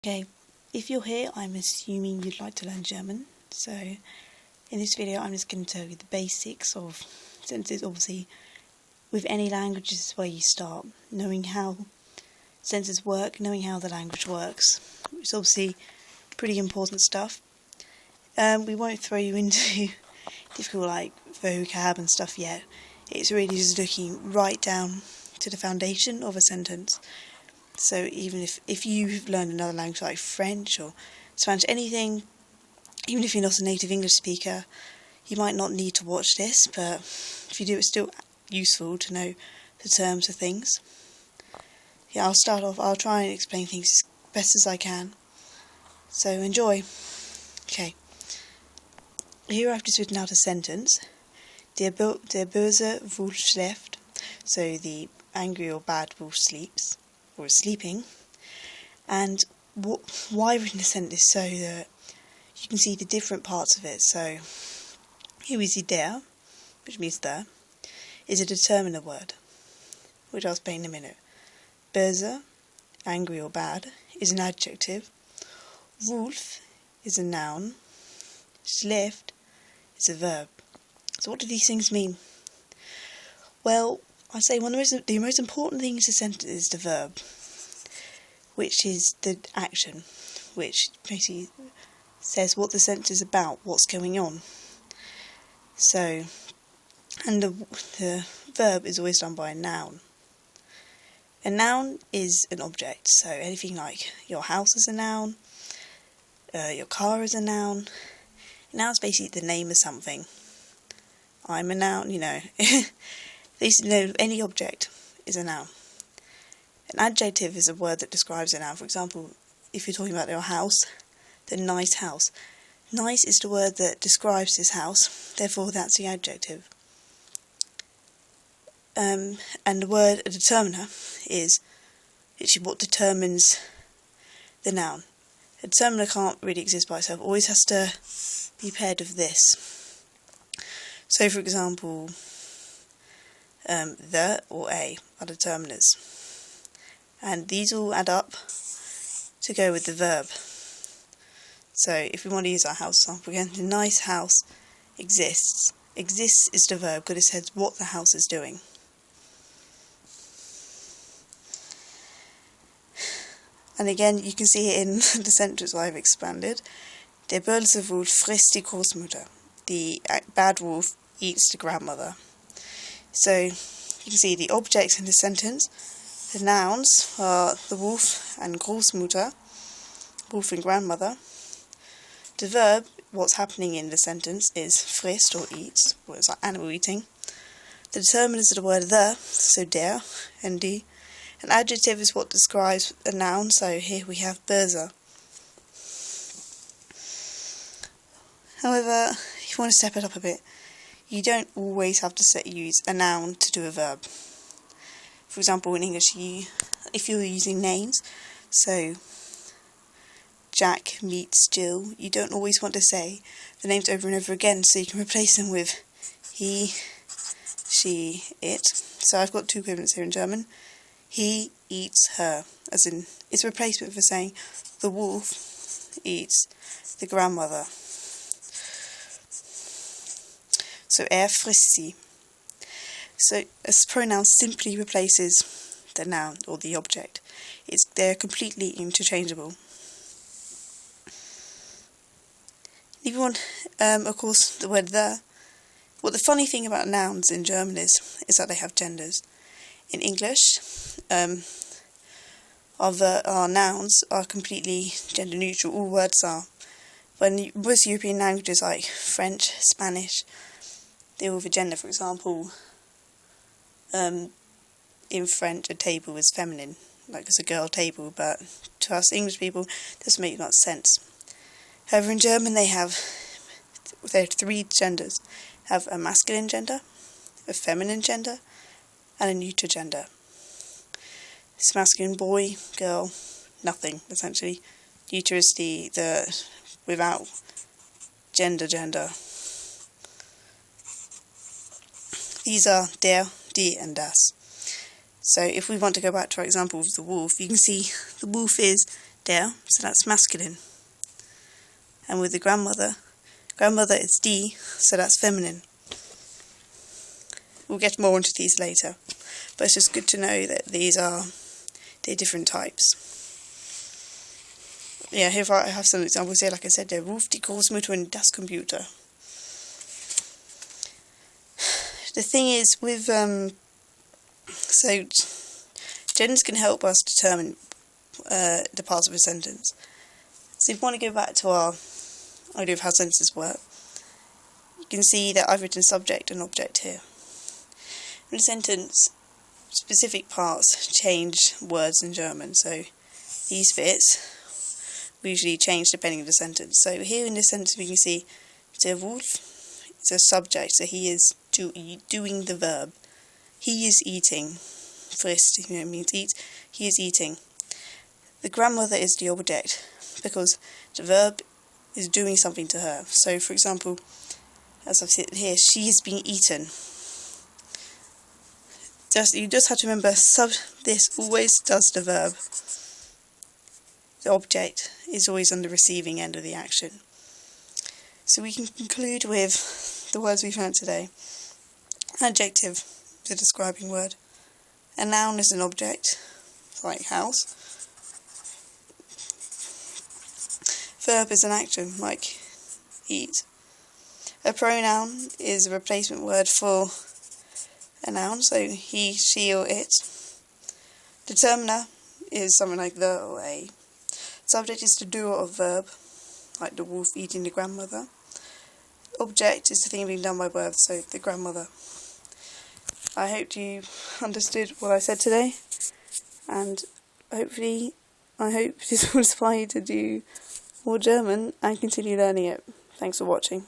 Okay, if you're here, I'm assuming you'd like to learn German. So in this video, I'm just going to tell you the basics of sentences. Obviously, with any language, this is where you start, knowing how sentences work, knowing how the language works. It's obviously pretty important stuff. We won't throw you into difficult like vocab and stuff yet. It's really just looking right down to the foundation of a sentence. So even if you've learned another language like French or Spanish, anything, even if you're not a native English speaker, you might not need to watch this, but if you do, it's still useful to know the terms of things. Yeah, I'll start off. I'll try and explain things as best as I can. So enjoy. Okay. Here I've just written out a sentence. Der böse Wolf schläft. So the angry or bad wolf sleeps, or is sleeping. And why I've written the sentence so that you can see the different parts of it. So here we see der, which means the, is a determiner word, which I'll explain in a minute. Böse, angry or bad, is an adjective. Wolf is a noun. Schläft is a verb. So what do these things mean? Well, I say one of the most important things in a sentence is the verb, which is the action, which basically says what the sentence is about, what's going on. So, and the verb is always done by a noun. A noun is an object, so anything like your house is a noun, your car is a noun. A noun is basically the name of something. I'm a noun, any object is a noun. An adjective is a word that describes a noun. For example, if you're talking about your house, the nice house. Nice is the word that describes this house, therefore that's the adjective. And the word a determiner is literally what determines the noun. A determiner can't really exist by itself, always has to be paired with this. So for example, the or a are determiners. And these all add up to go with the verb. So if we want to use our house example again, the nice house exists. Exists is the verb because it says what the house is doing. And again, you can see it in the sentence I've expanded. Der böse Wolf frisst die Großmutter. The bad wolf eats the grandmother. So you can see the objects in the sentence. The nouns are the wolf and Großmutter, wolf and grandmother. The verb, what's happening in the sentence, is frisst or eats, or it's like animal eating. The determiners of the word the, so der and die. An adjective is what describes a noun, so here we have böse. However, if you want to step it up a bit, you don't always have to use a noun to do a verb. For example, in English, if you're using names, so Jack meets Jill, you don't always want to say the names over and over again, so you can replace them with he, she, it. So I've got two equivalents here in German. He eats her, as in, it's a replacement for saying the wolf eats the grandmother. So frisst sie. So a pronoun simply replaces the noun or the object. They're completely interchangeable. If you want, of course, the word the. Well, the funny thing about nouns in German is that they have genders. In English, our nouns are completely gender neutral. All words are. When most European languages like French, Spanish, they all have a gender. For example, in French, a table is feminine, like it's a girl table, but to us English people, it doesn't make much sense. However, in German, they have three genders. They have a masculine gender, a feminine gender, and a neuter gender. It's masculine boy, girl, nothing, essentially. Neuter is the without gender. These are der, die, and das. So if we want to go back to our example of the wolf, you can see the wolf is der, so that's masculine. And with the grandmother is die, so that's feminine. We'll get more into these later, but it's just good to know that they're different types. Yeah, here I have some examples here. Like I said, der ruft die Großmutter in das Computer. The thing is with so genders can help us determine the parts of a sentence. So if we want to go back to our idea of how sentences work, you can see that I've written subject and object here. In a sentence, specific parts change words in German, so these bits we usually change depending on the sentence. So here in this sentence we can see der Wolf is a subject, so he is doing the verb. He is eating. Frisst, means eat. He is eating. The grandmother is the object, because the verb is doing something to her. So, for example, as I've said here, she is being eaten. You just have to remember, this always does the verb. The object is always on the receiving end of the action. So we can conclude with the words we found today. Adjective, the describing word. A noun is an object, like house. Verb is an action, like eat. A pronoun is a replacement word for a noun, so he, she, or it. Determiner is something like the or a. Subject is the doer of verb, like the wolf eating the grandmother. Object is the thing being done by birth, so the grandmother. I hope you understood what I said today, and hopefully I hope this will inspire you to do more German and continue learning it. Thanks for watching.